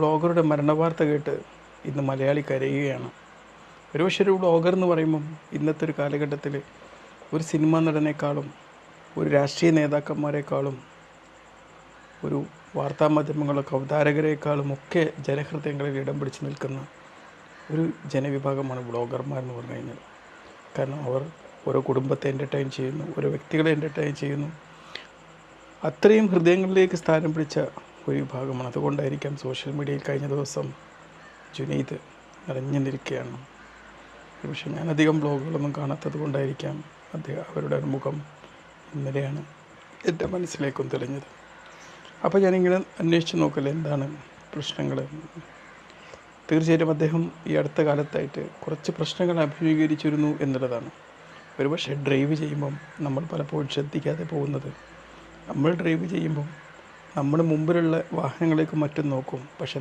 ബ്ലോഗറുടെ മരണവാർത്ത കേട്ട് ഇന്ന് മലയാളി കരയുകയാണ്. ഒരുപക്ഷെ ഒരു ബ്ലോഗർ എന്ന് പറയുമ്പം ഇന്നത്തെ ഒരു കാലഘട്ടത്തിൽ ഒരു സിനിമാ നടനേക്കാളും ഒരു രാഷ്ട്രീയ നേതാക്കന്മാരെക്കാളും ഒരു വാർത്താമാധ്യമങ്ങളുടെ അവതാരകരെക്കാളും ഒക്കെ ജനഹൃദയങ്ങളിൽ ഇടം പിടിച്ച് നിൽക്കുന്ന ഒരു ജനവിഭാഗമാണ് ബ്ലോഗർമാരെന്ന് പറഞ്ഞു കഴിഞ്ഞാൽ. കാരണം അവർ ഓരോ കുടുംബത്തെ എൻ്റർടൈൻ ചെയ്യുന്നു, ഓരോ വ്യക്തികളെ എൻ്റർടൈൻ ചെയ്യുന്നു. അത്രയും ഹൃദയങ്ങളിലേക്ക് സ്ഥാനം പിടിച്ച ഒരു വിഭാഗമാണ്. അതുകൊണ്ടായിരിക്കാം സോഷ്യൽ മീഡിയയിൽ കഴിഞ്ഞ ദിവസം ജുനൈദ് നിറഞ്ഞു നിൽക്കുകയാണ്. പക്ഷേ ഞാനധികം ബ്ലോഗുകളൊന്നും കാണാത്തത് കൊണ്ടായിരിക്കാം അവരുടെ മുഖം ഇന്നലെയാണ് എൻ്റെ മനസ്സിലേക്കും തെളിഞ്ഞത്. അപ്പോൾ ഞാനിങ്ങനെ അന്വേഷിച്ച് നോക്കല്ലേ എന്താണ് പ്രശ്നങ്ങൾ. തീർച്ചയായിട്ടും അദ്ദേഹം ഈ അടുത്ത കാലത്തായിട്ട് കുറച്ച് പ്രശ്നങ്ങൾ അഭിമുഖീകരിച്ചിരുന്നു എന്നുള്ളതാണ്. ഒരുപക്ഷെ ഡ്രൈവ് ചെയ്യുമ്പം നമ്മൾ പലപ്പോഴും ശ്രദ്ധിക്കാതെ പോകുന്നത്, നമ്മൾ ഡ്രൈവ് ചെയ്യുമ്പം നമ്മൾ മുമ്പിലുള്ള വാഹനങ്ങളേക്ക് മറ്റും നോക്കും, പക്ഷെ